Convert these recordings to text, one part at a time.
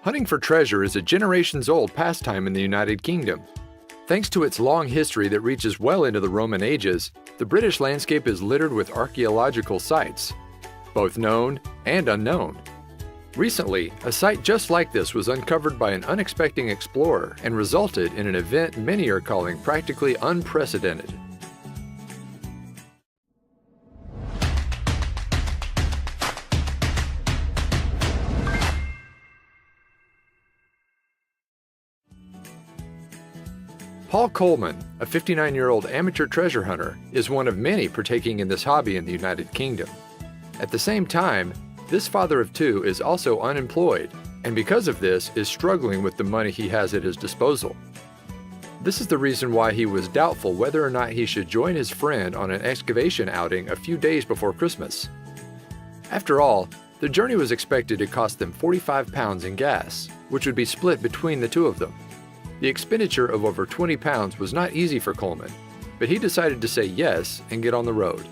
Hunting for treasure is a generations-old pastime in the United Kingdom. Thanks to its long history that reaches well into the Roman ages, the British landscape is littered with archaeological sites, both known and unknown. Recently, a site just like this was uncovered by an unexpected explorer and resulted in an event many are calling practically unprecedented. Paul Coleman, a 59-year-old amateur treasure hunter, is one of many partaking in this hobby in the United Kingdom. At the same time, this father of two is also unemployed, and because of this is struggling with the money he has at his disposal. This is the reason why he was doubtful whether or not he should join his friend on an excavation outing a few days before Christmas. After all, the journey was expected to cost them 45 pounds in gas, which would be split between the two of them. The expenditure of over 20 pounds was not easy for Coleman, but he decided to say yes and get on the road.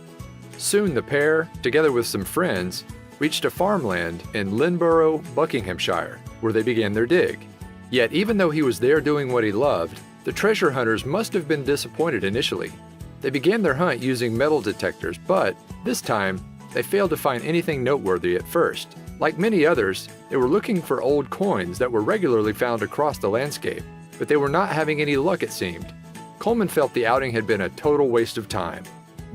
Soon the pair, together with some friends, reached a farmland in Lynnborough, Buckinghamshire, where they began their dig. Yet even though he was there doing what he loved, the treasure hunters must have been disappointed initially. They began their hunt using metal detectors, but this time, they failed to find anything noteworthy at first. Like many others, they were looking for old coins that were regularly found across the landscape, but they were not having any luck, it seemed. Coleman felt the outing had been a total waste of time.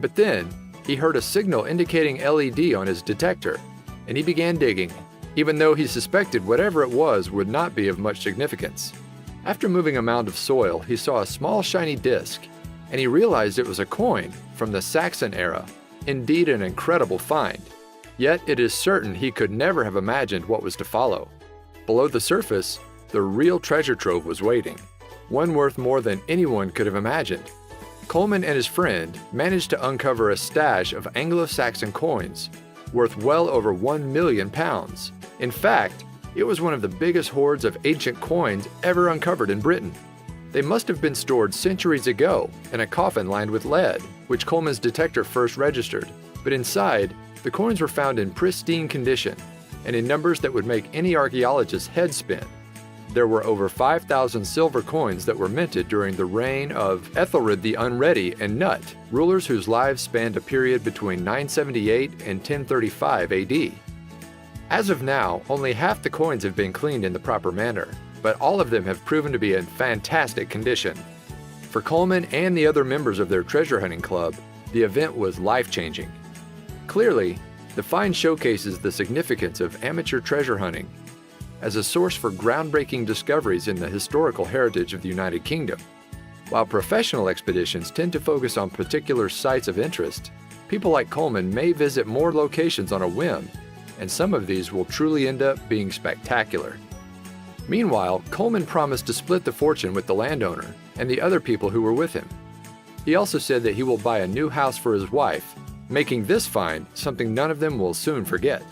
But then, he heard a signal indicating LED on his detector, and he began digging, even though he suspected whatever it was would not be of much significance. After moving a mound of soil, he saw a small shiny disc, and he realized it was a coin from the Saxon era. Indeed an incredible find. Yet it is certain he could never have imagined what was to follow. Below the surface, the real treasure trove was waiting, one worth more than anyone could have imagined. Coleman and his friend managed to uncover a stash of Anglo-Saxon coins, worth well over 1 million pounds. In fact, it was one of the biggest hoards of ancient coins ever uncovered in Britain. They must have been stored centuries ago in a coffin lined with lead, which Coleman's detector first registered. But inside, the coins were found in pristine condition and in numbers that would make any archaeologist's head spin. There were over 5,000 silver coins that were minted during the reign of Ethelred the Unready and Nut, rulers whose lives spanned a period between 978 and 1035 AD. As of now, only half the coins have been cleaned in the proper manner, but all of them have proven to be in fantastic condition. For Coleman and the other members of their treasure hunting club, the event was life-changing. Clearly, the find showcases the significance of amateur treasure hunting as a source for groundbreaking discoveries in the historical heritage of the United Kingdom. While professional expeditions tend to focus on particular sites of interest, people like Coleman may visit more locations on a whim, and some of these will truly end up being spectacular. Meanwhile, Coleman promised to split the fortune with the landowner and the other people who were with him. He also said that he will buy a new house for his wife, making this find something none of them will soon forget.